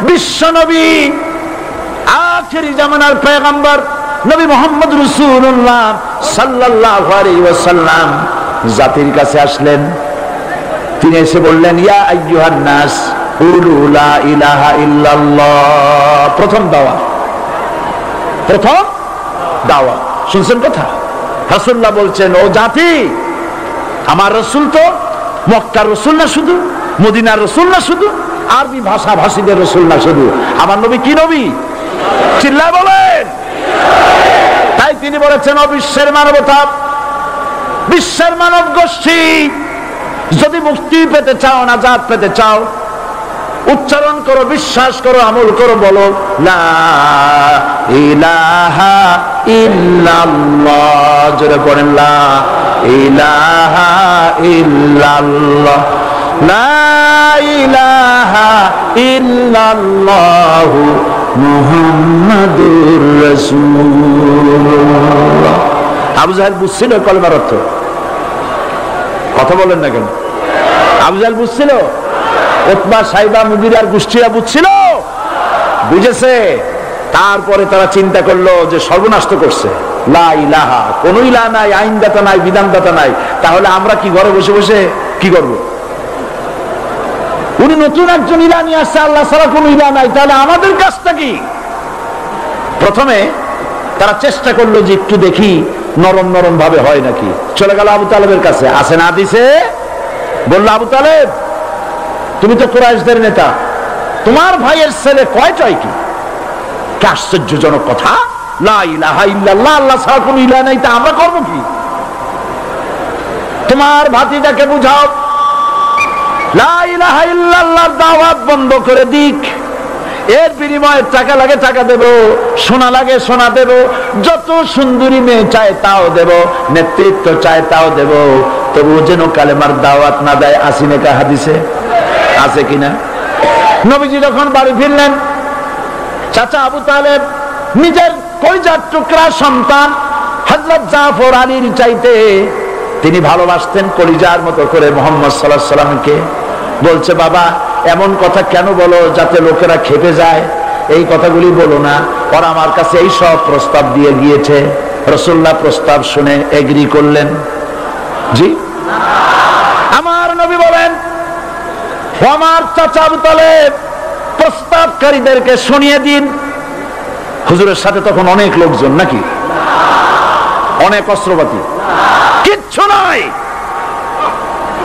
বিশ্ব নবী, আখেরি জামানার পয়গম্বর নবী মুহাম্মদ রাসূলুল্লাহ সাল্লাল্লাহু আলাইহি ওয়াসাল্লাম জাতির কাছে আসলেন। তিনি এসে বললেন, ইয়া আইয়ুহান নাস কুলু লা ইলাহা ইল্লাল্লাহ। প্রথম দাওয়া শুনছেন কথা? রাসূলুল্লাহ বলছেন, ও জাতি, আমার রাসূল তো মক্কার রাসূল না শুধু, মদিনার রাসূল না শুধু, আরবি ভাষা ভাষীদের রাসূল না শুধু, আমার নবী কি নবী? চিল্লায় বলেন। তাই তিনি বলেছেন, ও বিশ্বের মানবতা, বিশ্বের মানব গোষ্ঠী, যদি মুক্তি পেতে চাও, নাজাত পেতে চাও, উচ্চারণ করো, বিশ্বাস করো, আমল করো, বলো লা ইলাহা ইল্লাল্লাহ। জোরে পড়েন, লা ইলাহা ইল্লাল্লাহ, লা ইলাহা ইল্লাল্লাহ মুহাম্মাদুর রাসূলুল্লাহ। আবু জাহেল বুঝছিল কলেমার অর্থ? কথা বলেন না কেন? আবু জাহেল বুঝছিল? উতবা, সাইবা, মুগিরার গোষ্ঠীরা বুঝছিল? বুঝেছে। তারপরে তারা চিন্তা করলো যে সর্বনাশ তো করছে, লা ইলাহা, কোন ইলাহ নাই, আইনদাতা নাই, বিধানদাতা নাই, তাহলে আমরা কি ঘরে বসে বসে কি করব? উনি নতুন একজন ইলাহ নিয়ে আসছে, আল্লাহ ছাড়া কোন ইলাহ নাই, তাহলে আমাদের কাজটা কি? প্রথমে তারা চেষ্টা করলো যে একটু দেখি নরম নরম ভাবে হয় নাকি। চলে গেল আবু তালেবের কাছে, আসে না দিছে, বললো, আবু তালেব, তুমি তো কুরাইশদের নেতা, তোমার ভাইয়ের ছেলে কয়টাই কি? আশ্চর্যজনক কথা, লা ইলাহা ইল্লাল্লাহ, আল্লাহ ছাড়া কোনো ইলাহ নাই, তা আমরা করবো কি? তোমার ভাতিজাকে বুঝাও লা ইলাহা ইল্লাল্লাহর দাওয়াত বন্ধ করে দিক, এর বিনিময়ে টাকা লাগে টাকা দেব, সোনা লাগে সোনা দেব, যত সুন্দরী মেয়ে চায় তাও দেব, নেতৃত্ব চায় তাও দেব, তবু যেন কালেমার দাওয়াত না দেয়। আসিনে কা হাদিসে আছে কিনা? নবীজি যখন বাড়ি ফিরলেন, চাচা আবু তালেব নিজের কলিজার টুকরা সন্তান হযরত জাফর আলীর চাইতে তিনি ভালোবাসতেন কলিজার মতো করে মুহাম্মদ সাল্লাল্লাহু আলাইহি সাল্লামকে। বলছে, বাবা, এমন কথা কেন বলো যাতে লোকেরা খেপে যায়? এই কথাগুলি বলো না, ওরা আমার কাছে এই সব প্রস্তাব দিয়ে গিয়েছে। রাসূলুল্লাহ প্রস্তাব শুনে এগ্রি করলেন? জি। আমার নবী বলেন, আমার চাচা আবু তালেব প্রস্তাবকারীদেরকে শুনিয়ে দিন। হুজুরের সাথে তখন অনেক লোকজন নাকি? অনেক অস্ত্রপাতি? কিচ্ছু নাই,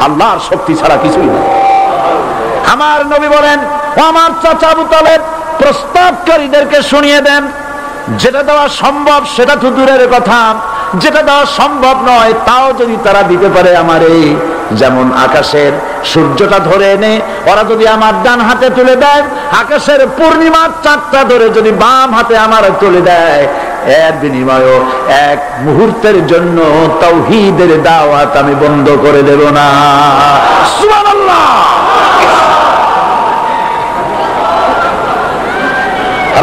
আল্লাহর শক্তি ছাড়া কিছুই নেই। আমার নবী বলেন, আমার চাচা আবু তালেব প্রস্তাবকারীদেরকে শুনিয়ে দেন, যেটা দেওয়া সম্ভব সেটা তো দূরের কথা, যেটা দেওয়া সম্ভব নয় তাও যদি তারা দিতে পারে আমারে, যেমন আকাশের সূর্যটা ধরে এনে ওরা যদি আমার ডান হাতে তুলে দেয়, আকাশের পূর্ণিমার চাঁদটা ধরে যদি বাম হাতে আমার তুলে দেয়, এর বিনিময়ে এক মুহূর্তের জন্য তাওহীদের দাওয়াত আমি বন্ধ করে দেব না। সুবহানাল্লাহ।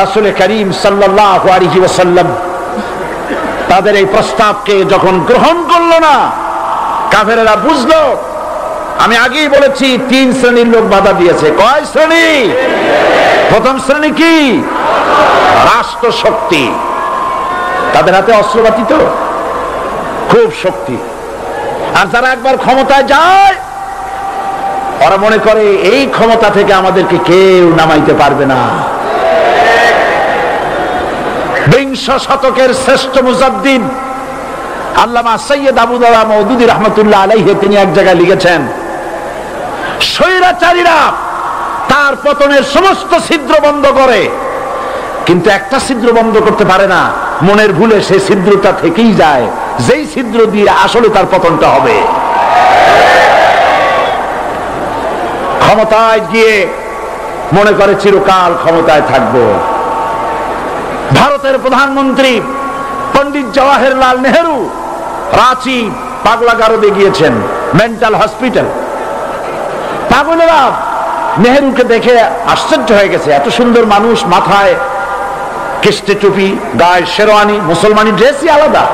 রাসূল করিম সাল্লাল্লাহু আলাইহি ওয়াসাল্লাম তাদের এই প্রস্তাবকে যখন গ্রহণ করলো না, কাফেরেরা বুঝলো। আমি আগেই বলেছি 3 শ্রেণীর লোক বাধা দিয়েছে। কয় শ্রেণী? প্রথম শ্রেণী কি? রাষ্ট্র শক্তি, তাদের হাতে অস্ত্রপাতি তো খুব শক্তি, আর যারা একবার ক্ষমতায় যায় ওরা মনে করে এই ক্ষমতা থেকে আমাদেরকে কেউ নামাইতে পারবে না। বিংশ শতকের শ্রেষ্ঠ মুজাদ্দিদ আল্লামা সৈয়দ আবু দাওয়া মওদুদী রাহমাতুল্লাহ আলাইহি তিনি এক জায়গায় লিখেছেন, স্বৈরাচারীরা তার পতনের সমস্ত ছিদ্র বন্ধ করে, কিন্তু একটা ছিদ্র বন্ধ করতে পারে না, মনের ভুলে সেই ছিদ্রটা থেকেই যায়, যেই ছিদ্র দিয়ে আসলে তার পতনটা হবে। ক্ষমতায় গিয়ে মনে করে চিরকাল ক্ষমতায় থাকবো। ভারতের প্রধানমন্ত্রী পণ্ডিত জওয়াহরলাল নেহেরু রাঁচি পাগলাগারদে গিয়েছেন, মেন্টাল হসপিটাল। পাগলেরা নেহেরুকে দেখে আশ্চর্য হয়ে গেছে, এত সুন্দর মানুষ, মাথায় কিস্তি টুপি, গায়ে শেরওয়ানি, মুসলমানি ড্রেসই আলাদা,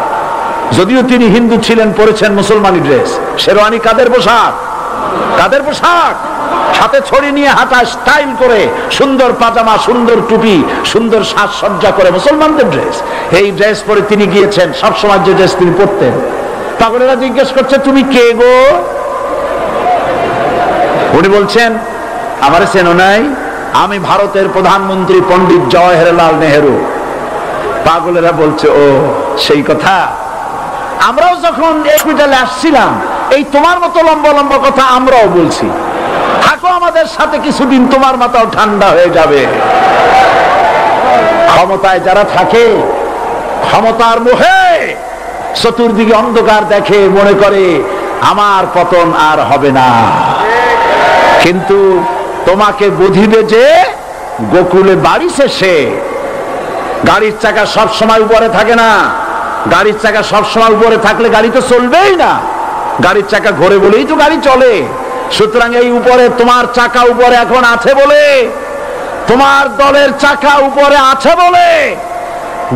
যদিও তিনি হিন্দু ছিলেন, পরেছেন মুসলমানি ড্রেস। শেরওয়ানি কাদের পোশাক? কাদের পোশাক? হাতে ছড়ি নিয়ে হাঁটা স্টাইল করে, সুন্দর পাজামা, সুন্দর টুপি, সুন্দর সাজসজ্জা করে, মুসলমানদের ড্রেস, এই ড্রেস পরে তিনি গিয়েছেন। সবসময় যে ড্রেস তিনি পরতেন। পাগলেরা জিজ্ঞেস করছে, তুমি কে গো? উনি বলছেন, আমারে চেনো নাই? আমি ভারতের প্রধানমন্ত্রী পণ্ডিত জওহরলাল নেহেরু। পাগলেরা বলছে, ও সেই কথা। আমরাও যখন হসপিটালে আসছিলাম এই তোমার মতো লম্বা লম্বা কথা আমরাও বলছি। থাকো আমাদের সাথে কিছুদিন, তোমার মাথাও ঠান্ডা হয়ে যাবে। ক্ষমতায় যারা থাকে, ক্ষমতার মোহে চতুর্দিকে অন্ধকার দেখে, মনে করে আমার পতন আর হবে না। কিন্তু তোমাকে বুঝিবে যে গোকুলে বাড়ি শেষে গাড়ির চাকা সব সময় উপরে থাকে না। গাড়ির চাকা সব সময় উপরে থাকলে গাড়ি তো চলবেই না। গাড়ির চাকা ঘোরে বলেই তো গাড়ি চলে। সুতরাং এই উপরে তোমার চাকা উপরে এখন আছে বলে, তোমার দলের চাকা উপরে আছে বলে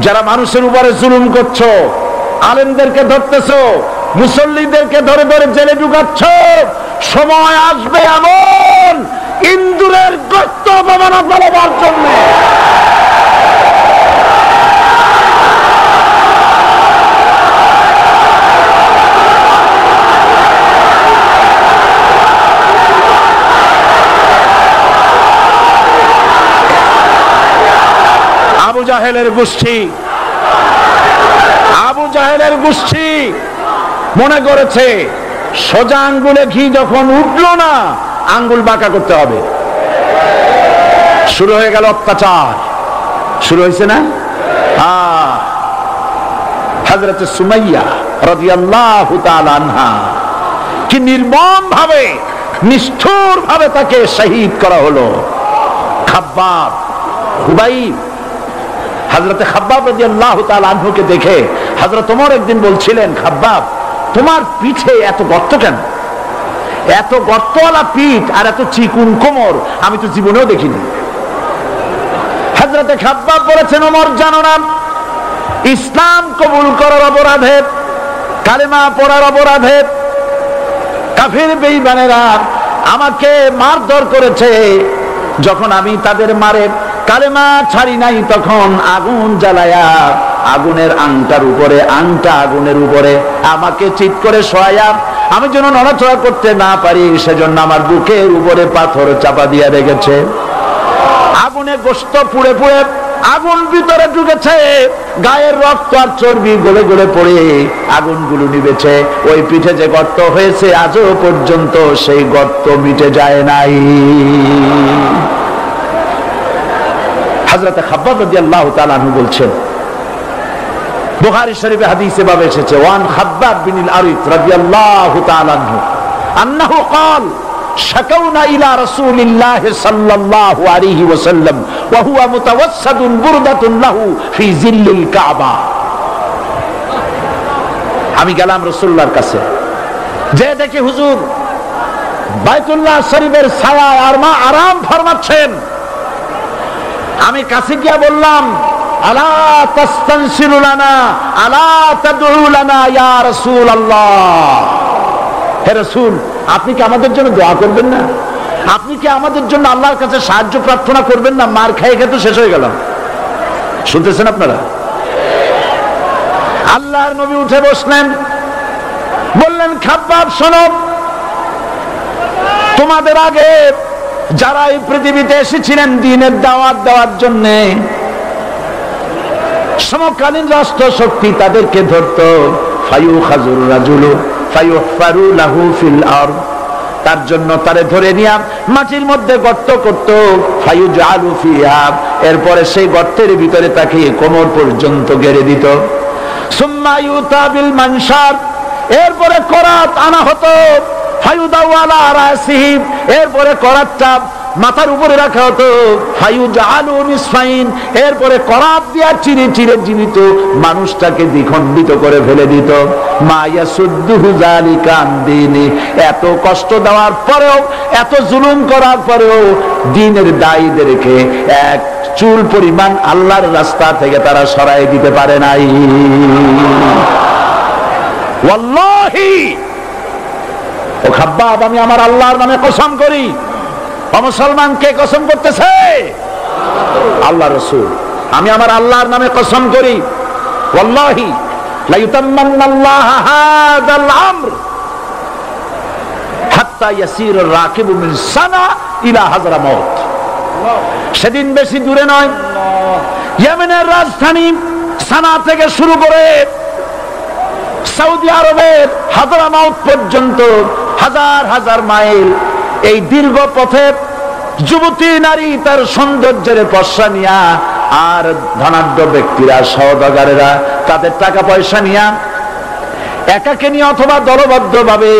যারা মানুষের উপরে জুলুম করছো, আলেমদেরকে ধরতেছো, মুসল্লিদেরকে ধরে ধরে জেলে ঢুকাচ্ছ, সময় আসবে এমন ইন্দুরের গর্ত অপমানা ফেলাবার জন্য। আবু জাহেলের গোষ্ঠী, আবু জাহেলের গোষ্ঠী মনে করেছে সোজা আঙ্গুলে ঘি যখন উঠলো না, আঙ্গুল বাঁকা করতে হবে। শুরু হয়ে গেল অত্যাচার, শুরু হয়েছে না? হযরত সুমাইয়া রাদিয়াল্লাহু তাআলা আনহা কি নির্মম ভাবে, নিষ্ঠুর ভাবে তাকে শহীদ করা হলো। খাব্বাব, খুবাইব, হযরত খাব্বাব রাদিয়াল্লাহু তাআলা আনহুকে দেখে হযরত ওমর একদিন বলছিলেন, খাব্বাব তোমার পিঠে এত গর্ত কেন? এত গর্তওয়ালা পিঠ আর এত চিকুন কোমর আমি তো জীবনেও দেখিনি। হযরত খাব্বাব বলেছেন, ওমর জানো না, ইসলাম কবুল করার অপরাধে, কালেমা পড়ার অপরাধে কাফির বেঈমানেরা আমাকে মারধর করেছে। যখন আমি তাদের মারে কালেমা ছাড়ি নাই, তখন আগুন জ্বালায়া আগুনের আংটার উপরে, আংটা আগুনের উপরে আমাকে চিৎ করে শোয়ায়া, আমি যেন নড়াচড়া করতে না পারি সেজন্য আমার বুকের উপরে পাথর চাপা দিয়া রেখেছে। আগুনে গোশত পুড়ে পুড়ে আগুন ভিতরে ঢুকেছে, গায়ের রক্ত আর চর্বি গলে গলে পড়ে আগুনগুলো নিবেছে। ওই পিঠে যে গর্ত হয়েছে আজও পর্যন্ত সেই গর্ত মিটে যায় নাই। হযরত খাব্বাব রাদিয়াল্লাহু তাআলা আনহু বলছেন, বুখারী শরীফে হাদিসে ভাবে এসেছে, ওয়ান খাব্বাব বিন আরিত রাদিয়াল্লাহু তাআলা আনহু আন্নাহু قال شكونا إلى رسول الله صلى الله عليه وسلم وهو متوسد بردة له في ظل الكعبة। আমি গেলাম রাসূলুল্লাহর কাছে, যে দেখি হুজুর বাইতুল্লাহ শরীফের ছায়ায় আর মা আরাম ফরমাচ্ছেন। আমি কাছে গিয়ে বললাম, আলা তাস্তানসিরু লানা আলা তাদউ লানা ইয়া রাসূলুল্লাহ, হে রাসূল আপনি কি আমাদের জন্য দোয়া করবেন না? আপনি কি আমাদের জন্য আল্লাহর কাছে সাহায্য প্রার্থনা করবেন না? মার খেয়ে খেয়ে তো শেষ হয়ে গেল। শুনতেছেন আপনারা? আল্লাহর নবী উঠে বসলেন, বললেন, খাব্বাব শোনো, তোমাদের আগে যারা এই পৃথিবীতে এসেছিলেন দ্বীনের দাওয়াত দেওয়ার জন্য, সমকালীন রাষ্ট্র শক্তি তাদেরকে ধরতো, ফায়ুখাজুর রাজুলু ফায়ুহফারু লাহু ফিল আরদ, তার জন্য তারে ধরে নিয়ে মাটির মধ্যে গর্ত করত, ফায়ুজআলু ফিহা, এরপরে সেই গর্তের ভিতরে তাকে কোমর পর্যন্ত গেড়ে দিত। সুম্মা ইউতা বিল মানশার, এরপরে করাত আনা হতো, ফায়ুদাউ আলা রাসিহি, এরপরে করাতটা মাথার উপরে রাখা হতো, ফায়ুজআলু নিসফাইন, এরপরে করাত দিয়া চিরে চিরে জীবিত মানুষটাকে দ্বিখণ্ডিত করে ফেলে দিত। মা ইয়াসুদ্দুহু যালিকা আন দীনি, এত কষ্ট দেওয়ার পরেও, এত জুলুম করার পরেও দ্বীনের দায়ীদেরকে এক চুল পরিমাণ আল্লাহর রাস্তা থেকে তারা সরাই দিতে পারে নাই। ওয়াল্লাহি, ও খাব্বাব আমি আমার আল্লাহর নামে কসম করি, মুসলমান কে কসম করতেছে? আল্লাহ রাসূল। আমি আমার আল্লাহর নামে কসম করি, ওয়াল্লাহি লা ইউতাম্মান্নাল্লাহু হাদাল আমর হাত্তা ইয়াসিরুর রাকিবু মিন সানা ইলা হাজরামাউত। সেদিন বেশি দূরে নয়, ইয়েমেনের রাজধানী সানা থেকে শুরু করে সৌদি আরবের হাজরামাউত পর্যন্ত হাজার হাজার মাইল এই দীর্ঘ পথে যুবতী নারী তার সৌন্দর্যের পশ্চা নিয়া আর ধনাঢ্য ব্যক্তিরা সওদাগরেরা তাদের টাকা পয়সা নিয়া একাকে নিয়ে অথবা দলবদ্ধ ভাবে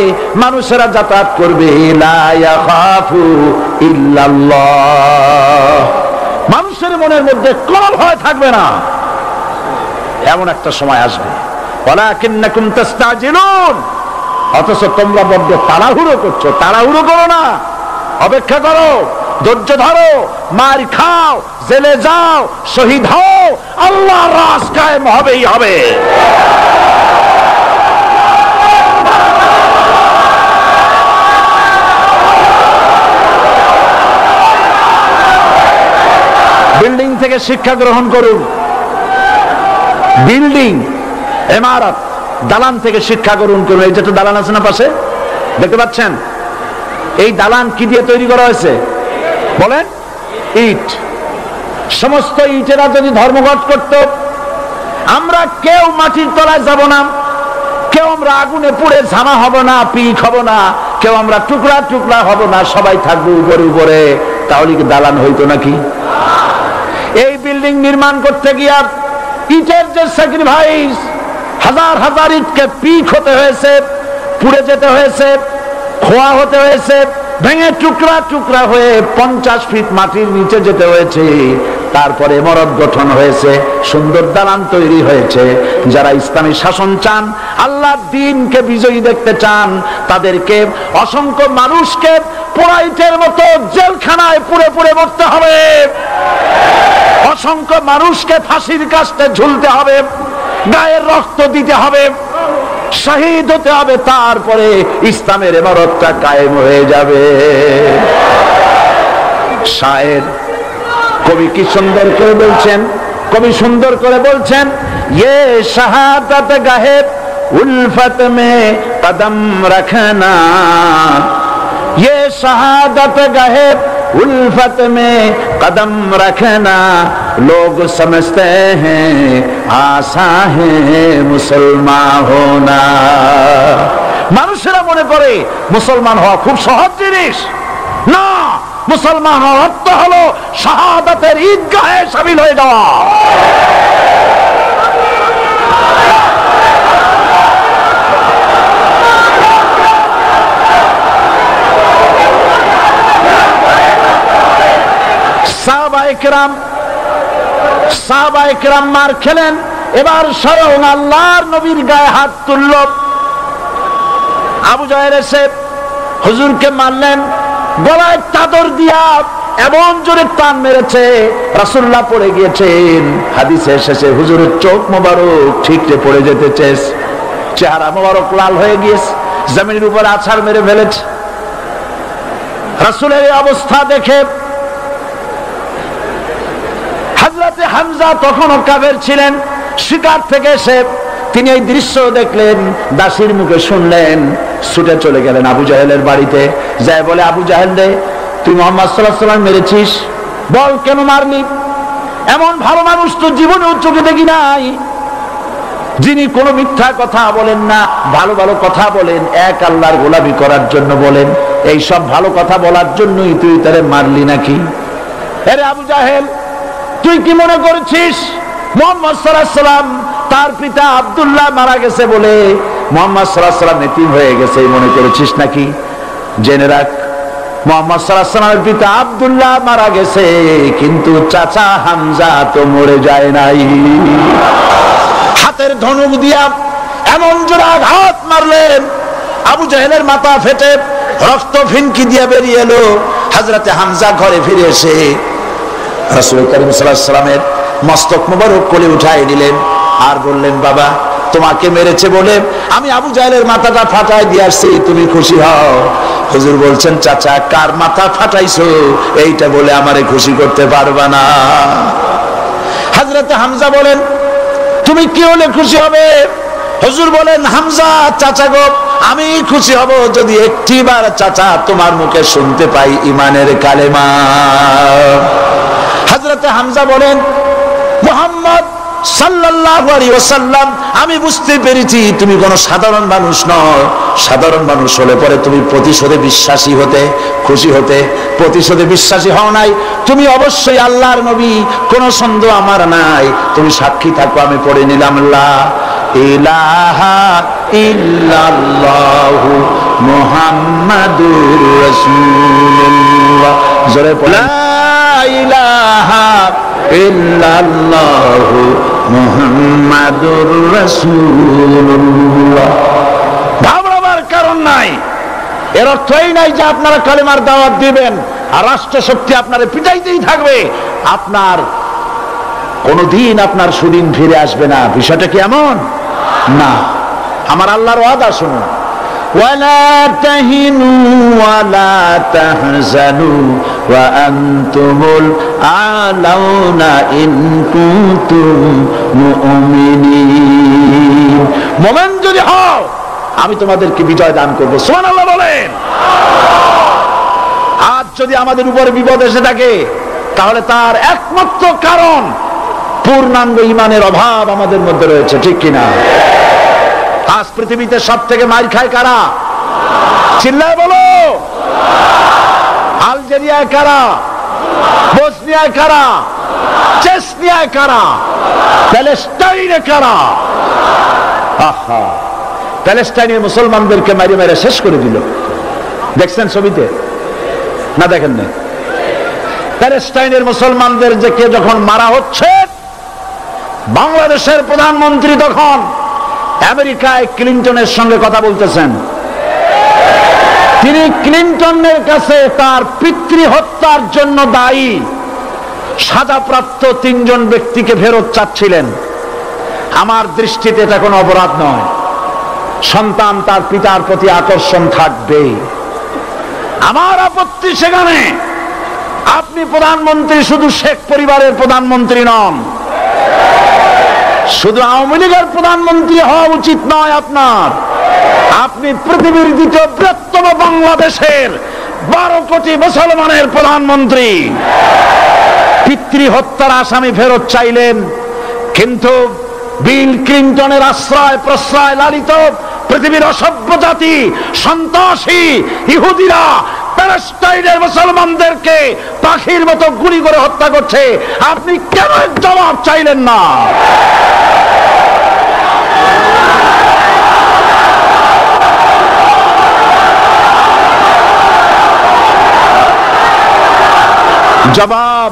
মানুষেরা যাতায়াত করবে। লা ইয়াখাফু ইল্লাল্লাহ, মানুষের মনের মধ্যে কোনো ভয় থাকবে না। এমন একটা সময় আসবে, ওয়ালাকিন্নাকুম তাস্তাজিলুন, অথচ তোমরা বড্ড তাড়াহুড়ো করছো। তাড়াহুড়ো করো না, অপেক্ষা করো, ধৈর্য ধরো, মার খাও, জেলে যাও, শহীদ হও, আল্লাহর রাজ কায়েম হবেই হবে। বিল্ডিং থেকে শিক্ষা গ্রহণ করুন। বিল্ডিং, ইমারত, দালান থেকে শিক্ষা গ্রহণ করুন। এই যেটা দালান আছে না পাশে, দেখতে পাচ্ছেন? এই দালান কি দিয়ে তৈরি করা হয়েছে বলেন? ইট। সমস্ত ইটেরা যদি ধর্মঘট করত, আমরা কেউ মাটির তলায় যাব না, কেউ আমরা আগুনে পুড়ে ঝামা হব না, পিক হব না, কেউ আমরা টুকরা টুকরা হব না, সবাই থাকবো উপরে উপরে, তাহলে কি দালান হইতো নাকি? এই বিল্ডিং নির্মাণ করতে গিয়া ইটের যে স্যাক্রিফাইস, হাজার হাজার ইটকে পিক হতে হয়েছে, পুড়ে যেতে হয়েছে, খোয়া হতে হয়েছে, ভেঙে টুকরা টুকরা হয়ে 50 ফিট মাটির নিচে যেতে হয়েছে, তারপরে ইমারত গঠন হয়েছে, সুন্দর দালান তৈরি হয়েছে। যারা ইসলামী শাসন চান, আল্লাহর দ্বীনকে বিজয়ী দেখতে চান, তাদেরকে অসংখ্য মানুষকে পোড়াইটের মতো জেলখানায় পুড়ে পুড়ে মরতে হবে, অসংখ্য মানুষকে ফাঁসির কাস্টে ঝুলতে হবে, গায়ের রক্ত দিতে হবে, শহীদ হতে হবে, তারপরে ইসলামের ইমারতটা কায়েম হয়ে যাবে। শায়ের কবি কি সুন্দর করে বলছেন, কবি সুন্দর করে বলছেন, ये शहादत गाहे उल्फत में कदम रखना, ये शहादत गाहे उल्फत में कदम रखना, लोग समझते हैं आसा है मुसलमान होना। মানুষেরা মনে করে মুসলমান হওয়া খুব সহজ জিনিস। না, মুসলমান হওয়ার অর্থ হলো শাহাদাতের ঈদগাহে শামিল হয়ে যাওয়া। সাহাবায়ে কেরাম মার খেলেন, এবার স্বয়ং আল্লাহর নবীর গায়ে হাত তুলল। আবু জাহেল এসে হুজুরকে মারলেন, গলায় চাদর দিয়া এমন জোরে টান মেরেছে, রাসূলুল্লাহ পড়ে গিয়েছেন। হাদিসে এসেছে হুজুরের চোখ মোবারক ঠিকরে পড়ে যেতেছে, চেহারা মোবারক লাল হয়ে গিয়েছে, জমিনের উপর আছাড় মেরে ফেলেছে। রাসূলের এই অবস্থা দেখে হযরতে হামজা তখনও কাফের ছিলেন, শিকার থেকে এসে তিনি এই দৃশ্য দেখলেন, দাসীর মুখে শুনলেন, ছুটে চলে গেলেন আবু জাহেলের বাড়িতে। যায় বলে, আবু জাহেল রে, তুই মুহাম্মদ সাল্লাল্লাহু আলাইহি ওয়াসাল্লাম মেরেছিস, বল কেন মারলি? এমন ভালো মানুষ তো জীবনে চোখে দেখি নাই, যিনি কোনো মিথ্যা কথা বলেন না, ভালো ভালো কথা বলেন, এক আল্লাহর গোলামি করার জন্য বলেন। এই সব ভালো কথা বলার জন্যই তুই তারে মারলি নাকি? আরে আবু জাহেল, তুই কি মনে করছিস মুহাম্মদ সাল্লাল্লাহু আলাইহি ওয়াসাল্লাম তার পিতা আব্দুল্লাহ মারা গেছে বলে মুহাম্মদ সাল্লাল্লাহু আলাইহি ওয়াসাল্লাম এতিম হয়ে গেছে মনে করেছিস নাকি? জেনে রাখ, মুহাম্মদ সাল্লাল্লাহু আলাইহি ওয়াসাল্লামের পিতা আব্দুল্লাহ মারা গেছে, কিন্তু চাচা হামজা তো মরে যায় নাই। হাতের ধনুক দিয়া এমন জোরে আঘাত মারলেন, আবু জাহেলের মাথা ফেটে রক্ত ফিনকি দিয়ে বেরিয়ে এলো। হযরতে হামজা ঘরে ফিরে এসে রাসূল করিম সাল্লাল্লাহু আলাইহি ওয়াসাল্লামের মস্তক মোবারক কোলে উঠাই নিলেন আর বললেন, বাবা তোমাকে মেরেছে বলে আমি আবু জাহেলের মাথাটা ফাটাই দিয়ে আসছি, তুমি খুশি হও। হুজুর বলছেন, চাচা কার মাথা ফাটাইছো এইটা বলে আমারে খুশি করতে পারবা না। হযরত হামজা বলেন, তুমি কি হলে খুশি হবে? হুজুর বলেন, হামজা চাচা গো, আমি খুশি হব যদি একটিবার চাচা তোমার মুখে শুনতে পাই ঈমানের কালেমা। হযরত হামজা বলেন, মুহাম্মদ সাল্লাল্লাহু আলাইহি ওয়াসাল্লাম, আমি বুঝতে পেরেছি তুমি কোনো সাধারণ মানুষ নও। সাধারণ মানুষ হলে পরে তুমি প্রতিশোধে বিশ্বাসী হতে, খুশি হতে। প্রতিশোধে বিশ্বাসী হও নাই, তুমি অবশ্যই আল্লাহর নবী, কোনো সন্দেহ আমার নাই। তুমি সাক্ষী থাকো, আমি পড়ে নিলাম লা ইলাহা ইল্লাল্লাহু মুহাম্মাদুর রাসূলুল্লাহ। জোরে পড়ে, লা ইলাহা ইল্লাল্লাহু মুহাম্মাদুর রাসূলুল্লাহ। ঘাবড়াবার কারণ নাই। এর অর্থ এই নাই যে আপনারা কালেমার দাওয়াত দিবেন আর রাষ্ট্রশক্তি আপনারে পিটাইতেই থাকবে, আপনার কোনদিন আপনার সুদিন ফিরে আসবে না। বিষয়টা কি এমন না। আমার আল্লাহর ওয়াদা শুনুন, ওয়ালা তাহিনু ওয়ালা তাহজানু ওয়া আনতুমুল আলাউনা ইন কুনতুম মুমিনিন। মুমিন যদি হও আমি তোমাদেরকে বিজয় দান করব। সুবহানাল্লাহ বলেন। আজ যদি আমাদের উপরে বিপদ এসে থাকে তাহলে তার একমাত্র কারণ পূর্ণাঙ্গ ঈমানের অভাব আমাদের মধ্যে রয়েছে, ঠিক কিনা? আজ পৃথিবীতে সব থেকে মার খায় কারা? চিল্লায় বলো। আলজেরিয়ায় কারা? বসনিয়ায় কারা? চেচনিয়ায় কারা? প্যালেস্টাইনে কারা? আহা, প্যালেস্টাইনের মুসলমানদেরকে মেরে মেরে শেষ করে দিল। দেখছেন ছবিতে না? দেখেন না? প্যালেস্টাইনের মুসলমানদের যে কে যখন মারা হচ্ছে, বাংলাদেশের প্রধানমন্ত্রী তখন আমেরিকায় ক্লিনটনের সঙ্গে কথা বলতেছেন। তিনি ক্লিনটনের কাছে তার পিতৃ হত্যার জন্য দায়ী সাজাপ্রাপ্ত 3 জন ব্যক্তিকে ফেরত চাচ্ছিলেন। আমার দৃষ্টিতে এটা কোনো অপরাধ নয়। সন্তান তার পিতার প্রতি আকর্ষণ থাকবে। আমার আপত্তি সেখানে আপনি প্রধানমন্ত্রী শুধু শেখ পরিবারের প্রধানমন্ত্রী নন, শুধু আওয়ামী লীগের প্রধানমন্ত্রী হওয়া উচিত নয় আপনার। আপনি পৃথিবীর দ্বিতীয় বৃহত্তম বাংলাদেশের 12 কোটি মুসলমানের প্রধানমন্ত্রী। পিতৃ হত্যার আসামি ফেরত চাইলেন, কিন্তু বিল ক্লিনটনের আশ্রয় প্রশ্রয় লালিত পৃথিবীর অসভ্য জাতি সন্ত্রাসী ইহুদিরা প্যালেস্টাইনের মুসলমানদেরকে পাখির মতো গুলি করে হত্যা করছে। আপনি কেন জবাব চাইলেন না? জবাব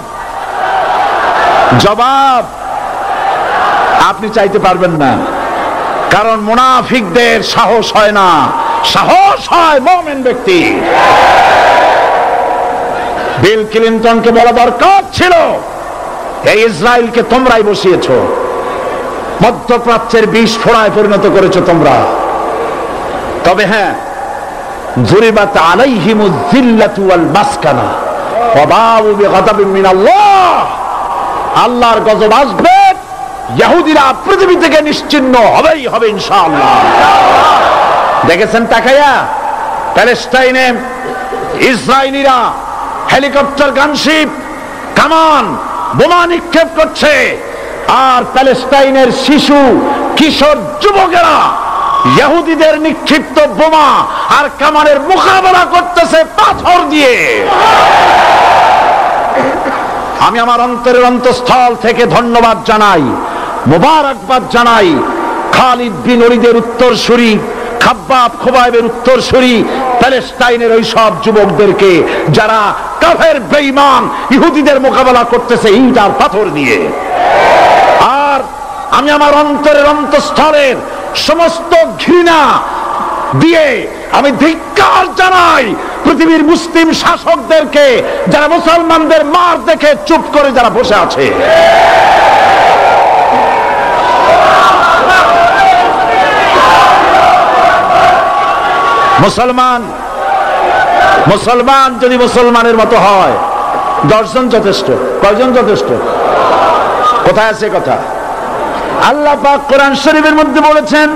জবাব আপনি চাইতে পারবেন না, কারণ মুনাফিকদের সাহস হয় না, সাহস হয় মুমিন ব্যক্তি। বিল ক্লিনটনকে বলা দরকার ছিল, এই ইসরায়েলকে তোমরাই বসিয়েছো, মধ্যপ্রাচ্যের বিষ ফোড়ায় পরিণত করেছো তোমরা। তবে হ্যাঁ, যুরিবাত আলাইহিমুয যিল্লাতু ওয়াল মাসকানা ওয়া বাউ বিগাদাবিন মিনাল্লাহ। আল্লাহর গজব আসবে, ইহুদিরা পৃথিবী থেকে নিশ্চিহ্ন হবেই হবে ইনশাআল্লাহ। দেখেছেন তাকায়া প্যালেস্টাইনে ইসরায়েলিরা হেলিকপ্টার, গানশিপ, কামান, বোমা নিক্ষেপ করছে, আর প্যালেস্টাইনের শিশু কিশোর যুবকেরা ইহুদিদের নিক্ষিপ্ত বোমা আর কামানের মোকাবেলা করতেছে পাথর দিয়ে। আমি আমার অন্তরের অন্তঃস্থল থেকে ধন্যবাদ জানাই, মোবারকবাদ জানাই খালিদ বিন ওলীদের উত্তরসূরি, খাব্বাব খোবাইবের উত্তরসূরি প্যালেস্টাইনের ওই সব যুবকদেরকে যারা কাফের বেঈমান ইহুদিদের মোকাবেলা করতেছে ইট আর পাথর দিয়ে। আর আমি আমার অন্তরের অন্তঃস্থলের সমস্ত ঘৃণা দিয়ে আমি ধিক্কার জানাই পৃথিবীর মুসলিম শাসকদেরকে, যারা মুসলমানদের মার দেখে চুপ করে যারা বসে আছে। মুসলমান মুসলমান যদি মুসলমানের মতো হয় 10 জন যথেষ্ট। কয়জন যথেষ্ট? কোথায় আছে কথা? আল্লাহ পাক কোরআন শরীফের মধ্যে বলেছেন,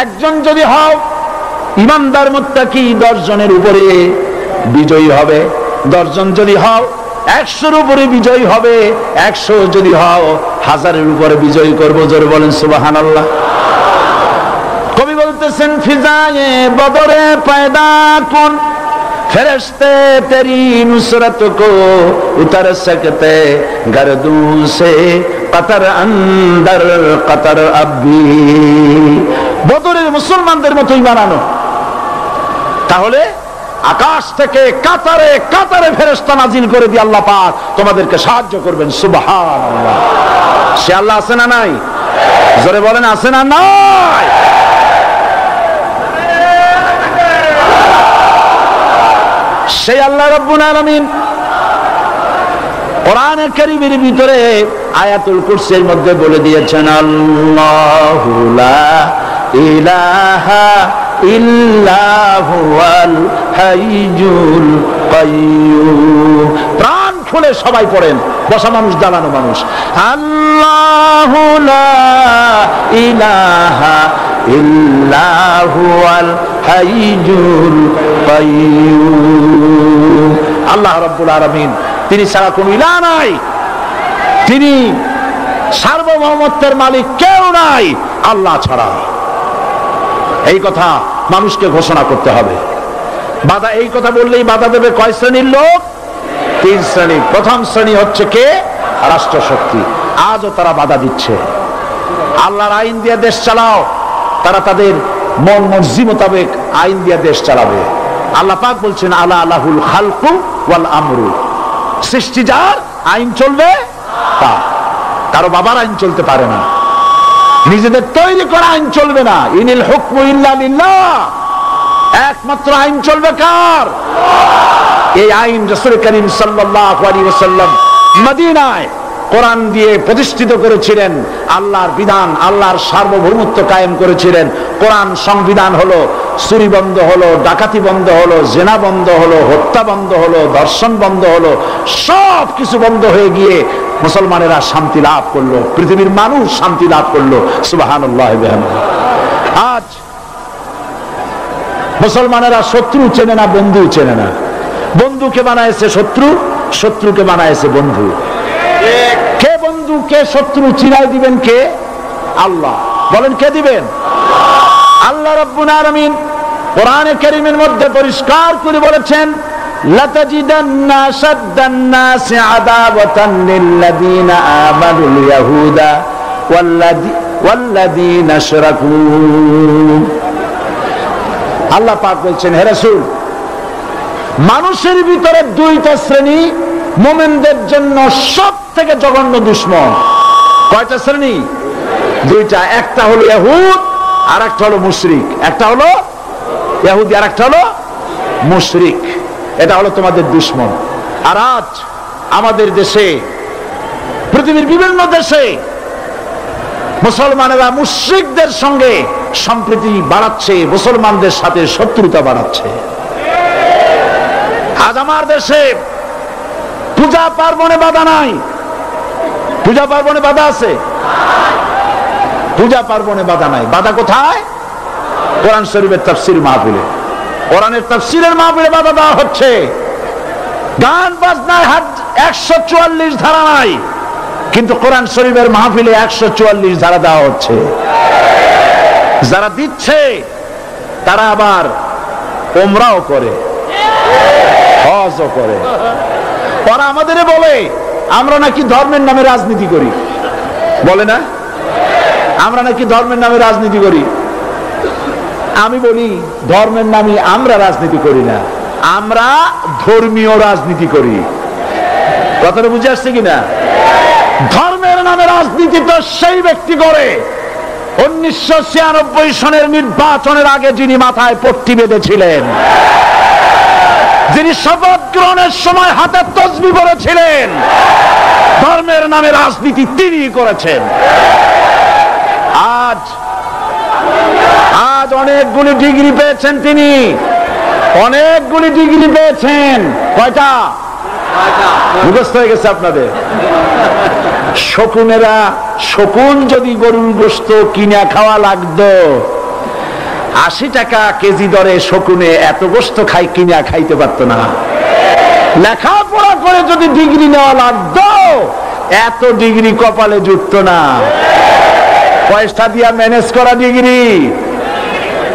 একজন যদি হও ইমানদার মুত্তাকি 10 জনের উপরে বিজয়ী হবে। 10 জন যদি হও 100-এর উপরে বিজয়ী হবে। 100 যদি হও 1000-এর উপরে বিজয়ী করব। জোরে বলেন সুবহানাল্লাহ। কবি বলতেছেন, ফিজায়ে বদরে পয়দা কুন ফেরেশতে তেরি নুসরত কো উতার সকতে গর্দু সে কতর আন্দর কতর আবি। বদরের মুসলমানদের মতো ঈমান আনো, তাহলে আকাশ থেকে কাতারে কাতারে ফেরেশতা নাজিল করে দিয়ে আল্লাহ পাক তোমাদেরকে সাহায্য করবেন। সুবহানাল্লাহ। সে আল্লাহ আছে না নাই? জোরে বলেন, আছে না নাই? সেই আল্লাহ রাব্বুল আলামিন কোরআনে কারীমের ভিতরে আয়াতুল কুরসির মধ্যে বলে দিয়েছেন, আল্লাহু লা ইলাহা ইল্লা হুয়াল হাইয়ুল কাইয়্যুম। প্রাণ খুলে সবাই পড়েন, বসা মানুষ দাঁড়ানো মানুষ। আল্লাহু লা ইলাহা ইল্লা হুয়াল হাইয়ুল কাইয়্যুম। আল্লাহ রাব্বুল আলামিন, তিনি ছাড়া কোনো ইলাহ নাই, তিনি সার্বভৌমত্বের মালিক, কেউ নাই আল্লাহ ছাড়া। এই কথা মানুষকে ঘোষণা করতে হবে। বাধা, এই কথা বললেই বাধা দেবে কয় শ্রেণীর লোক? 3 শ্রেণী। প্রথম শ্রেণী হচ্ছে কে? রাষ্ট্রশক্তি। আজও তারা বাধা দিচ্ছে। আল্লাহর আইন দিয়ে দেশ চালাও, তারা তাদের মন মর্জি মোতাবেক আইন দিয়ে দেশ চালাবে। আল্লাহ পাক বলছেন, আলা লাহুল খালকু ওয়াল আমরু। সৃষ্টি যার, আইন চলবে তার। কারো বাবার আইন চলতে পারে না, নিজেদের তৈরি করা আইন চলবে না। ইনিল হুকমু ইল্লা লিল্লাহ। একমাত্র আইন চলবে কার? এই আইন রাসূল করিম সাল্লাল্লাহু আলাইহি ওয়াসাল্লাম মদিনায় কোরআন দিয়ে প্রতিষ্ঠিত করেছিলেন। আল্লাহর বিধান, আল্লাহর সার্বভৌমত্ব কায়েম করেছিলেন। কোরআন সংবিধান হলো, চুরি বন্ধ হলো, ডাকাতি বন্ধ হলো, জেনা বন্ধ হলো, হত্যা বন্ধ হলো, ধর্ষণ বন্ধ হলো, সব কিছু বন্ধ হয়ে গিয়ে মুসলমানেরা শান্তি লাভ করলো, পৃথিবীর মানুষ শান্তি লাভ করলো। সুবহানাল্লাহ। আজ মুসলমানেরা শত্রু চেনে না, বন্ধু চেনে না। বন্ধুকে বানাইছে শত্রু, শত্রুকে বানাইছে বন্ধু। কে বন্ধু কে শত্রু চিনাই দিবেন কে? আল্লাহ। বলেন, কে দিবেন? আল্লাহ রাব্বুল আলামিন কোরআনে কারীমের মধ্যে পরিষ্কার করে বলেছেন, লাতাজিদান্না শাদ্দান নাসি আদাওয়াতান লিল্লাযীনা আমানুল ইয়াহুদা ওয়াল্লাযীনা আশরাকু। আল্লাহ পাক বলছেন, হে রাসূল, মানুষের ভিতরে 2টা শ্রেণী মুমিনদের জন্য সব থেকে জঘন্য দুশমন। কয়টা শ্রেণী? 2টা। একটা হলো ইহুদ, আর একটা হলো মুশরিক। একটা হলো ইহুদি, আর একটা হলো মুশরিক। এটা হলো তোমাদের দুশমন। আর আজ আমাদের দেশে, পৃথিবীর বিভিন্ন দেশে মুসলমানেরা মুশরিকদের সঙ্গে সম্প্রীতি বাড়াচ্ছে, মুসলমানদের সাথে শত্রুতা বাড়াচ্ছে। আজ আমার দেশে পূজা পার্বণে বাধা নাই। পূজা পার্বণে বাধা আছে? পূজা পার্বণে বাধা নাই। বাধা কোথায়? কোরআন শরীফের তাফসীর মাহফিলে। কোরআনের তাফসীরের মাহফিলে বাধা দেওয়া হচ্ছে। গান বাজনায় 144 ধারা নাই, কিন্তু কোরআন শরীফের মাহফিলে 144 ধারা দেওয়া হচ্ছে। যারা দিচ্ছে তারা আবার ওমরাও করে, হজও করে। ওরা আমাদের বলে আমরা নাকি ধর্মের নামে রাজনীতি করি। বলে না, আমরা নাকি ধর্মের নামে রাজনীতি করি। আমি বলি, ধর্মের নামে আমরা রাজনীতি করি না, আমরা ধর্মীয় রাজনীতি করি। কথাটা বুঝে আসছে কিনা? ধর্মের নামে রাজনীতি তো সেই ব্যক্তি করে 1996 সনের নির্বাচনের আগে যিনি মাথায় পট্টি বেঁধেছিলেন, যিনি শপথ গ্রহণের সময় হাতে তসবিহ পড়েছিলেন। ধর্মের নামে রাজনীতি তিনি করেছেন। আজ অনেকগুলি ডিগ্রি পেয়েছেন, তিনি অনেকগুলি ডিগ্রি পেয়েছেন। কয়টা? মুখস্থ হয়ে গেছে আপনাদের। শকুনেরা, শকুন যদি গরুর গোশত কিনা খাওয়া লাগতো, 80 টাকা কেজি দরে শকুনে এত গোশত কিনা খাইতে পারতো না। লেখাপড়া করে যদি ডিগ্রি নেওয়া লাগতো, এত ডিগ্রি কপালে জুটতো না। পয়সা দিয়া ম্যানেজ করা ডিগ্রি,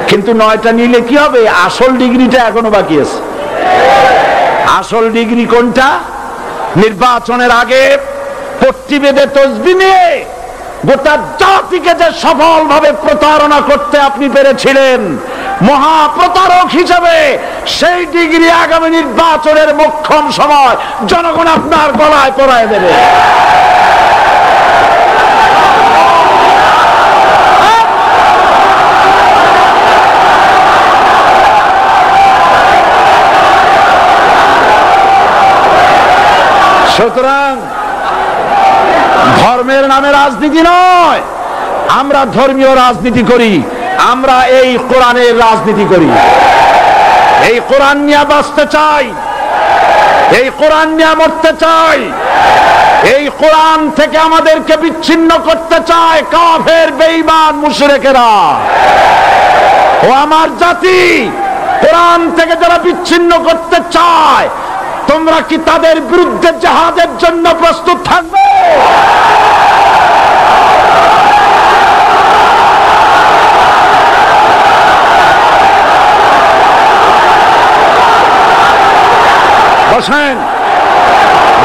কিন্তু 9টা নিলে কি হবে? আসল ডিগ্রিটা এখনো বাকি আছে। আসল ডিগ্রি কোনটা? নির্বাচনের আগে পট্টি বেঁধে তসবিহ নিয়ে গোটা জাতিকে যে সফলভাবে প্রতারণা করতে আপনি পেরেছিলেন মহাপ্রতারক হিসেবে, সেই ডিগ্রি আগামী নির্বাচনের মোক্ষম সময় জনগণ আপনার গলায় পরায় দেবে। সুতরাং ধর্মের নামে রাজনীতি নয়, আমরা ধর্মীয় রাজনীতি করি, আমরা এই কোরআনের রাজনীতি করি। এই কোরআন নিয়ে বাঁচতে চাই, এই কোরআন নিয়ে মরতে চাই। এই কোরআন থেকে আমাদেরকে বিচ্ছিন্ন করতে চায় কাফের, বেঈমান, মুশরিকেরা। ও আমার জাতি, কোরআন থেকে যারা বিচ্ছিন্ন করতে চায়, তোমরা কি তাদের বিরুদ্ধে জিহাদের জন্য প্রস্তুত থাকবে? বসেন,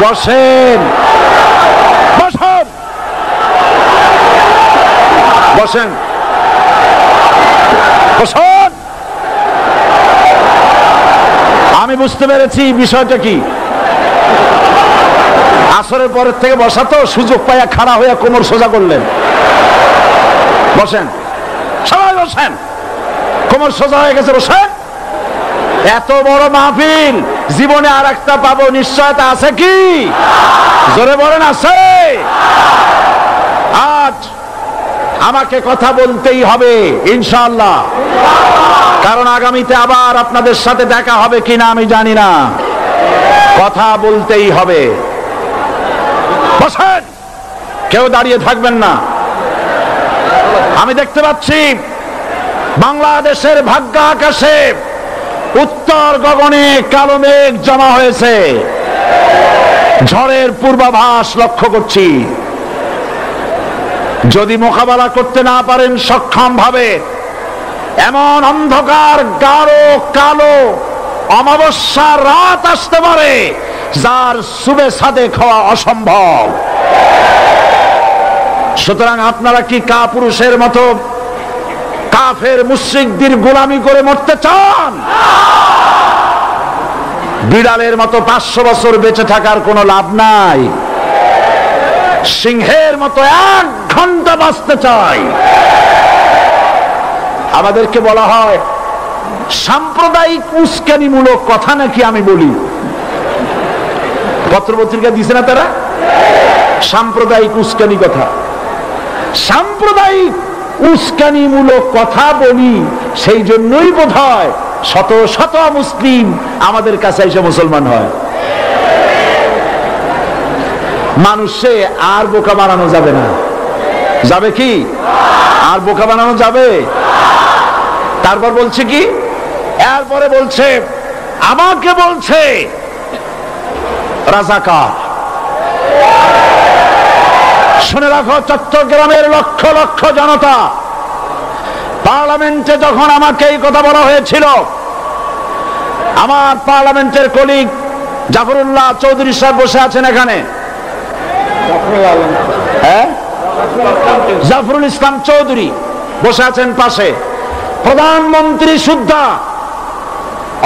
বসেন, বসেন, বসেন, বসেন। আমি বুঝতে পেরেছি বিষয়টা কি। আসরের পরের থেকে বসা তো, সুযোগ পাইয়া খাড়া হইয়া কোমর সোজা করলেন। বসেন, সবাই বসেন। কোমর সোজা হয়ে গেছে, বসেন। এত বড় মাহফিল, জীবনে আর একটা পাবো নিশ্চয়তা আছে কি? জোরে বলেন, আছে? আজ আমাকে কথা বলতেই হবে ইনশাআল্লাহ, কারণ আগামীতে আবার আপনাদের সাথে দেখা হবে কিনা আমি জানি না। কথা বলতেই হবে। বসেন, কেউ দাঁড়িয়ে থাকবেন না। আমি দেখতে পাচ্ছি বাংলাদেশের ভাগ্য আকাশে উত্তর গগনে কালো মেঘ জমা হয়েছে, ঝড়ের পূর্বাভাস লক্ষ্য করছি। যদি মোকাবেলা করতে না পারেন সক্ষম ভাবে, এমন অন্ধকার গাঢ় কালো অমাবস্যার রাত আসতে পারে যার সুবে সাদে খাওয়া অসম্ভব। সুতরাং আপনারা কি কাপুরুষের মতো কাফের মুশরিকদের গোলামি করে মরতে চান? বিড়ালের মতো 500 বছর বেঁচে থাকার কোনো লাভ নাই। সিংহের মতো 1 ঘন্টা বাঁচতে চাই। আমাদেরকে বলা হয় সাম্প্রদায়িক উস্কানিমূলক কথা নাকি আমি বলি। পত্রপত্রিকা দিছে না তারা? সাম্প্রদায়িক উস্কানি কথা, সাম্প্রদায়িক উস্কানিমূলক কথা বলি। সেই জন্যই বোধহয় শত শত মুসলিম আমাদের কাছে এসে মুসলমান হয়। মানুষে আর বোকা বানানো যাবে না। যাবে কি? আর বোকা বানানো যাবে? তারপর বলছে কি? এরপরে বলছে, আমাকে বলছে রাজাকার। শুনে রাখো, চট্টগ্রামের লক্ষ লক্ষ জনতা, পার্লামেন্টে যখন আমাকে এই কথা বলা হয়েছিল, আমার পার্লামেন্টের কলিগ জাফরুল্লাহ চৌধুরী সাহেব বসে আছেন এখানে। হ্যাঁ, জাফরুল ইসলাম চৌধুরী বসে আছেন পাশে। প্রধানমন্ত্রী সুদ্ধা,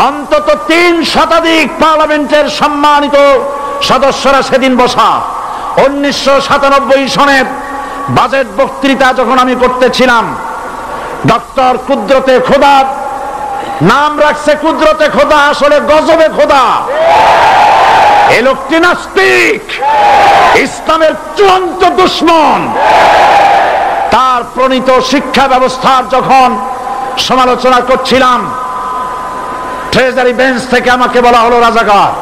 অন্তত 3 শতাধিক পার্লামেন্টের সম্মানিত সদস্যরা সেদিন বসা। 1997 সনের বাজেট বক্তৃতা যখন আমি করতেছিলাম, ডক্টর কুদরতে খোদা, নাম রাখছে কুদরতে খোদা, আসলে গজবে খোদা। এই লোকটি নাস্তিক, ইসলামের চূড়ান্ত দুশমন। তার প্রণীত শিক্ষা ব্যবস্থার যখন সমালোচনা করছিলাম, ট্রেজারি বেঞ্চ থেকে আমাকে বলা হলো রাজাকার।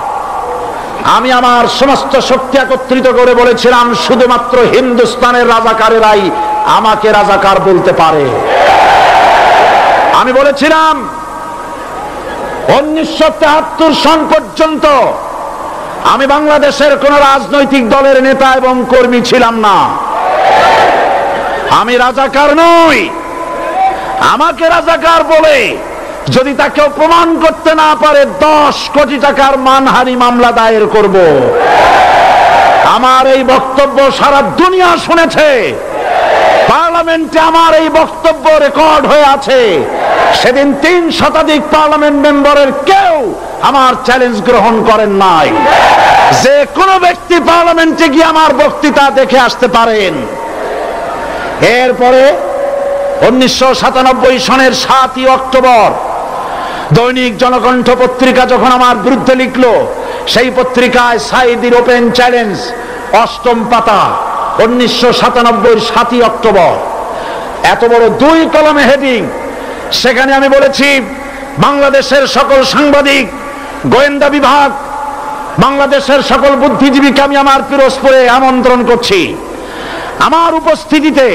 আমি আমার সমস্ত শক্তি একত্রিত করে বলেছিলাম, শুধুমাত্র হিন্দুস্তানের রাজাকারেরাই আমাকে রাজাকার বলতে পারে। আমি বলেছিলাম 1973 সন পর্যন্ত আমি বাংলাদেশের কোন রাজনৈতিক দলের নেতা এবং কর্মী ছিলাম না। আমি রাজাকার নই। আমাকে রাজাকার বলে যদি তাকে প্রমাণ করতে না পারে 10 কোটি টাকার মানহানি মামলা দায়ের করব। আমার এই বক্তব্য সারা দুনিয়া শুনেছে। পার্লামেন্টে আমার এই বক্তব্য রেকর্ড হয়ে আছে। সেদিন 3 শতাধিক পার্লামেন্ট মেম্বারের কেউ আমার চ্যালেঞ্জ গ্রহণ করেন নাই। যে কোনো ব্যক্তি পার্লামেন্টে গিয়ে আমার বক্তৃতা দেখে আসতে পারেন। এরপরে 1997 সনের 7 অক্টোবর দৈনিক জনকণ্ঠ পত্রিকা যখন আমার বিরুদ্ধে লিখলো, সেই পত্রিকায় সাইদির ওপেন চ্যালেঞ্জ 8ম পাতা, 1997 7 অক্টোবর, এত বড় 2 কলমে হেডিং। সেখানে আমি বলেছি, বাংলাদেশের সকল সাংবাদিক, গোয়েন্দা বিভাগ, বাংলাদেশের সকল বুদ্ধিজীবীকে আমি আমার পিরোজপুরে আমন্ত্রণ করছি। আমার উপস্থিতিতে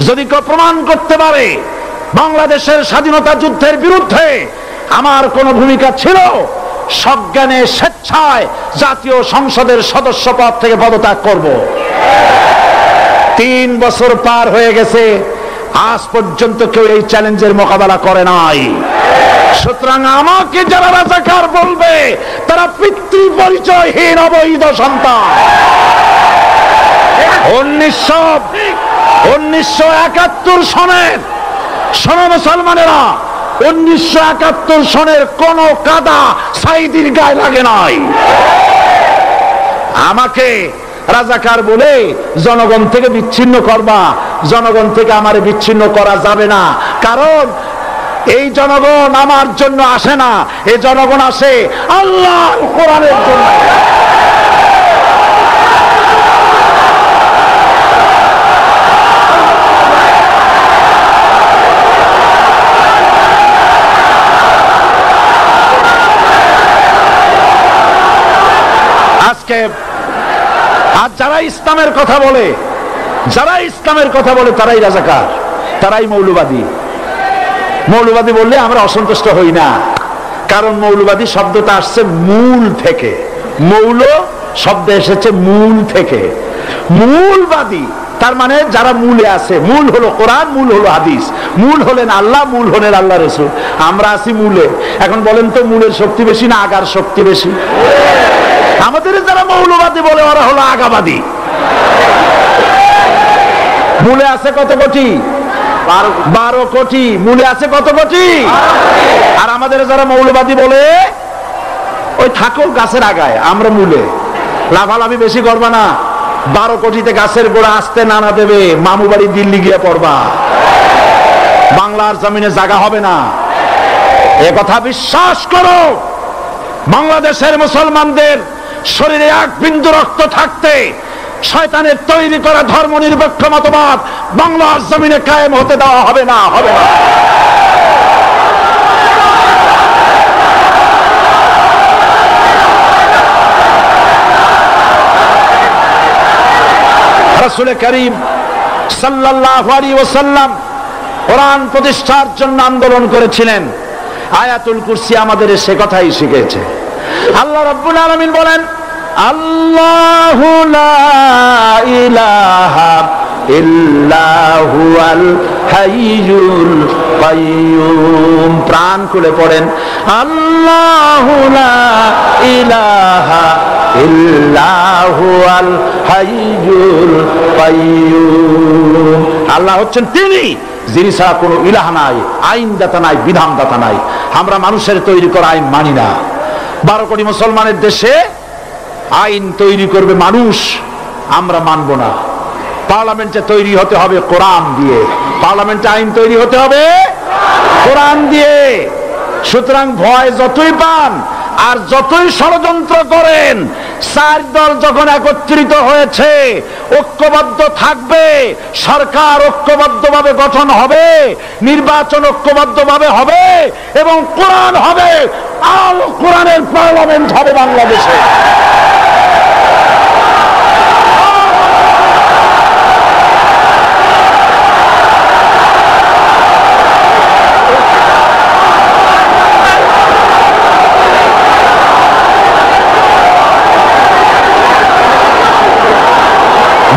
যদি কেউ প্রমাণ করতে পারে বাংলাদেশের স্বাধীনতা যুদ্ধের বিরুদ্ধে আমার কোন ভূমিকা ছিল, সজ্ঞানে স্বেচ্ছায় জাতীয় সংসদের সদস্য পদ থেকে পদত্যাগ করব। 3 বছর পার হয়ে গেছে, আজ পর্যন্ত কেউ এই চ্যালেঞ্জের মোকাবেলা করে নাই। সুতরাং আমাকে যারা রাজাকার বলবে তারা পিতৃ পরিচয়হীন অবৈধ সন্তান। 1971 সনের, শোনো মুসলমানেরা, 1971 সনের কোন কাদা সাইদির গায়ে লাগে নাই। আমাকে রাজাকার বলে জনগণ থেকে বিচ্ছিন্ন করবা, জনগণ থেকে আমারে বিচ্ছিন্ন করা যাবে না। কারণ এই জনগণ আমার জন্য আসে না, এই জনগণ আসে আল্লাহর কোরআনের জন্য। আজকে আর যারা ইসলামের কথা বলে, তারাই রাজাকার, তারাই মৌলবাদী। মৌলবাদী বললে আমরা অসন্তুষ্ট হই না, কারণ মৌলবাদী শব্দটা আসছে মূল থেকে। মৌল শব্দ এসেছে মূল থেকে। মূলবাদী তার মানে যারা মূলে আছে। মূল হলো কোরআন, মূল হলো হাদিস, মূল হলেন আল্লাহ, মূল হলেন আল্লাহ রাসূল। আমরা আছি মূলে। এখন বলেন তো, মূলের শক্তি বেশি না আগার শক্তি বেশি? আমাদের যারা মৌলবাদী বলে ওরা হলো আগাবাদী। মূলে আছে কত কোটি? 12 কোটি। মূলে আছে কত কোটি? আর আমাদের যারা মৌলবাদী বলে ওই থাকো গাছের আগায়, আমরা মূলে। লাফালাফি বেশি করবা না, 12 কোটিতে গাছের গোড়া আসতে নানা দেবে, মামু বাড়ি দিল্লি গিয়ে পড়বা, বাংলার জমিনে জায়গা হবে না। এ কথা বিশ্বাস করো। বাংলাদেশের মুসলমানদের শরীরে 1 বিন্দু রক্ত থাকতে শয়তানের তৈরি করা ধর্ম নিরপেক্ষ মতবাদ বাংলার জমিনে কায়েম হতে দেওয়া হবে না, হবে না। রাসূল করিম সাল্লাল্লাহু আলাইহি ওয়াসাল্লাম কোরআন প্রতিষ্ঠার জন্য আন্দোলন করেছিলেন। আয়াতুল কুরসি আমাদের সে কথাই শিখিয়েছে। আল্লাহ রাব্বুল আলামিন বলেন, আল্লাহু লা ইলাহা ইল্লা হুয়াল হাইয়ুল কাইয়্যুম। প্রাণ খুলে পড়েন, আল্লাহু লা ইলাহা ইল্লা হুয়াল হাইয়ুল কাইয়্যুম। আল্লাহ হচ্ছেন তিনি, যিনি ছাড়া কোনো ইলাহ নাই, আইনদাতা নাই, বিধানদাতা নাই। আমরা মানুষের তৈরি করা আইন মানি না। 12 কোটি মুসলমানের দেশে আইন তৈরি করবে মানুষ, আমরা মানব না। পার্লামেন্টে তৈরি হতে হবে কোরআন দিয়ে, পার্লামেন্টে আইন তৈরি হতে হবে কোরআন দিয়ে। সুতরাং ভয় যতই পান আর যতই ষড়যন্ত্র করেন, চার দল যখন একত্রিত হয়েছে, ঐক্যবদ্ধ থাকবে, সরকার ঐক্যবদ্ধভাবে গঠন হবে, নির্বাচন ঐক্যবদ্ধভাবে হবে এবং কোরআন হবে, আল কোরআনের পার্লামেন্ট হবে বাংলাদেশে।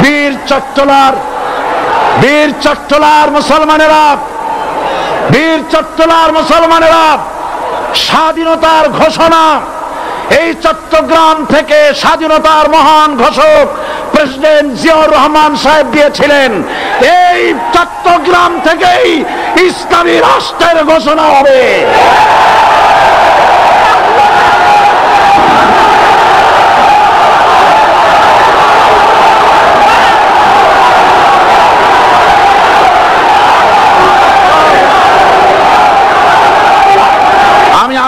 বীর চট্টলার মুসলমানেরা স্বাধীনতার ঘোষণা, এই চট্টগ্রাম থেকে স্বাধীনতার মহান ঘোষক প্রেসিডেন্ট জিয়াউর রহমান সাহেব দিয়েছিলেন। এই চট্টগ্রাম থেকেই ইসলামী রাষ্ট্রের ঘোষণা হবে।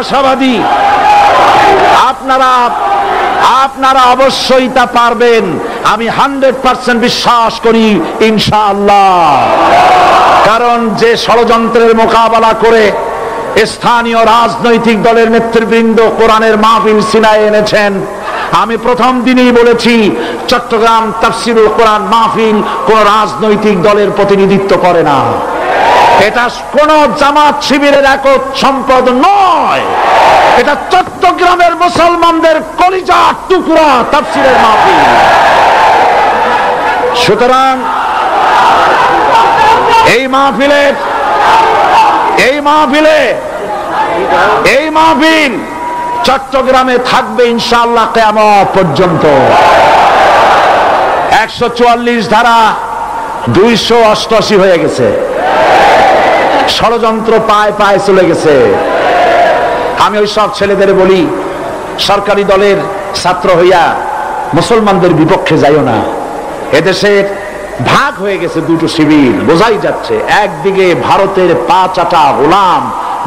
আশাবাদী আপনারা অবশ্যই তা পারবেন, আমি 100% বিশ্বাস করি ইনশাআল্লাহ। কারণ যে ষড়যন্ত্রের মোকাবেলা করে স্থানীয় রাজনৈতিক দলের নেতৃবৃন্দ কোরআনের মাহফিল সিনায় এনেছেন, আমি প্রথম দিনই বলেছি চট্টগ্রাম তাফসিরুল কোরআন মাহফিল কোন রাজনৈতিক দলের প্রতিনিধিত্ব করে না। এটা কোন জামাত শিবিরের একক সম্পদ নয়, এটা চট্টগ্রামের মুসলমানদের কলিজার টুকরা তাফসিরের মাহফিল। সুতরাং এই মাহফিল চট্টগ্রামে থাকবে ইনশাআল্লাহ কিয়ামত পর্যন্ত। 144 ধারা 288 হয়ে গেছে, ষড়যন্ত্র পায় পায় চলে গেছে। আমি ওই সব ছেলেদের বলি, সরকারি দলের ছাত্র হইয়া মুসলমানদের বিপক্ষে যাইও না। এদেশের ভাগ হয়ে গেছে দুটো শিবির, বোঝাই যাচ্ছে। একদিকে ভারতের পা চাটা গোলাম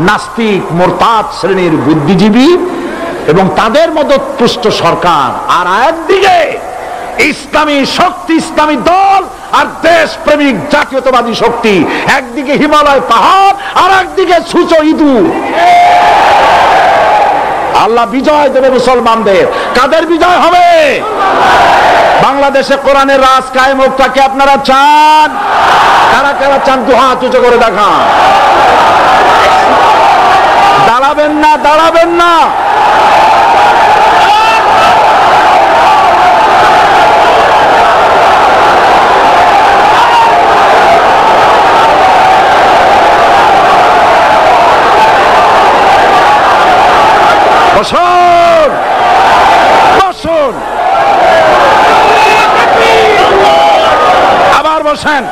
নাস্তিক মোরতাদ শ্রেণীর বুদ্ধিজীবী এবং তাদের মদতপুষ্ট সরকার, আর একদিকে ইসলামী শক্তি, ইসলামী দল আর দেশ প্রেমিক জাতীয়তাবাদী শক্তি। একদিকে হিমালয় পাহাড় আর একদিকে সূচো ইঁদুর। আল্লাহ বিজয় দেবে মুসলমানদের। কাদের বিজয় হবে? বাংলাদেশে কোরআনের রাজ কায়েম হোক, তাকে আপনারা চান? কারা কারা চান? দু হাত উঁচু করে দেখান। দাঁড়াবেন না। বসুন, আবার বসেন।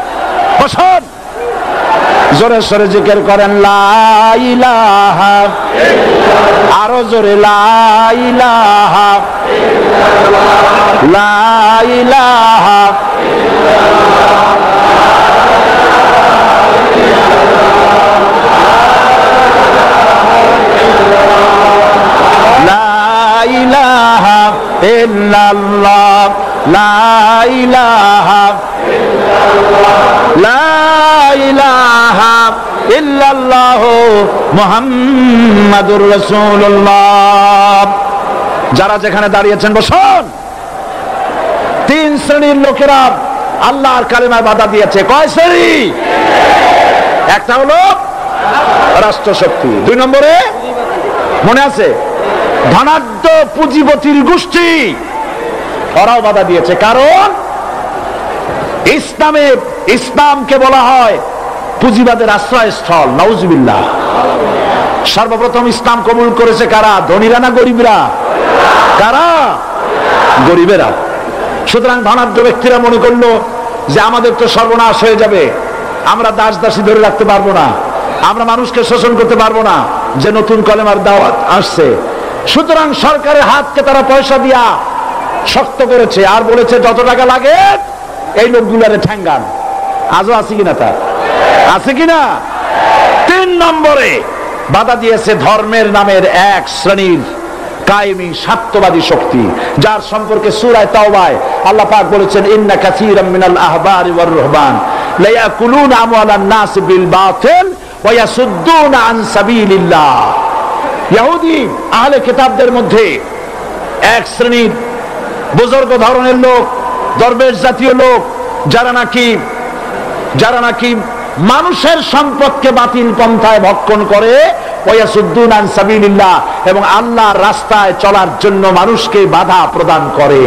জোরে সরে জিকির করেন লা ইলাহা, আরো জোরে লা ইলাহা, লা ইলাহা, ইল্লাল্লাহ, লা ইলাহা, লা ইলাহা ইল্লাল্লাহ মুহাম্মাদুর রাসূলুল্লাহ। যারা যেখানে দাঁড়িয়েছেন বসুন। 3 শ্রেণীর লোকেরা আল্লাহর কালিমায় বাধা দিয়েছে। কয় শ্রেণী? একটা হলো রাষ্ট্রশক্তি, 2 নম্বরে মনে আছে ধনাঢ্য পুঁজিপতির গোষ্ঠী, ওরাও বাধা দিয়েছে। কারণ ইসলামকে বলা হয় পুঁজিবাদের আশ্রয়স্থল। নাউজুবিল্লাহ। সর্বপ্রথম ইসলাম কবুল করেছে কারা? ধনীরা না গরিবরা? কারা? গরিবেরা। সুতরাং ধনাঢ্য ব্যক্তিরা মনে করলো যে আমাদের তো সর্বনাশ হয়ে যাবে, আমরা দাস দাসী ধরে রাখতে পারবো না, আমরা মানুষকে শোষণ করতে পারবো না, যে নতুন কলেমার দাওয়াত আসছে। সুতরাং সরকারের হাতকে তারা পয়সা দিয়া শক্ত করেছে আর বলেছে যত টাকা লাগে এই লোকগুলারে ঠ্যাঙ্গান। আজও আছে কিনা? তা আছে কিনা? 3 নম্বরে বাধা দিয়েছে ধর্মের নামের এক শ্রেণীর কায়েমি স্বার্থবাদী শক্তি, যার সম্পর্কে সূরা তাওবায় আল্লাহ পাক বলেছেন ইন্না কাসীরাম মিনাল আহবারি ওয়ার রুহবান লা ইয়াকুলুনা আমওয়ালান নাস বিল বাতিল ওয়া ইয়াসুদ্দুনা আন সাবিলিল্লাহ। ইহুদি আহলে কিতাবদের মধ্যে এক শ্রেণীর বুজুর্গ ধরনের লোক, দরবেশ জাতীয় লোক, যারা নাকি মানুষের সম্পদকে বাতিল পন্থায় ভক্ষণ করে, ওয়াসুদ্দুনা আন সাবিলিল্লাহ, এবং আল্লাহর রাস্তায় চলার জন্য মানুষকে বাধা প্রদান করে।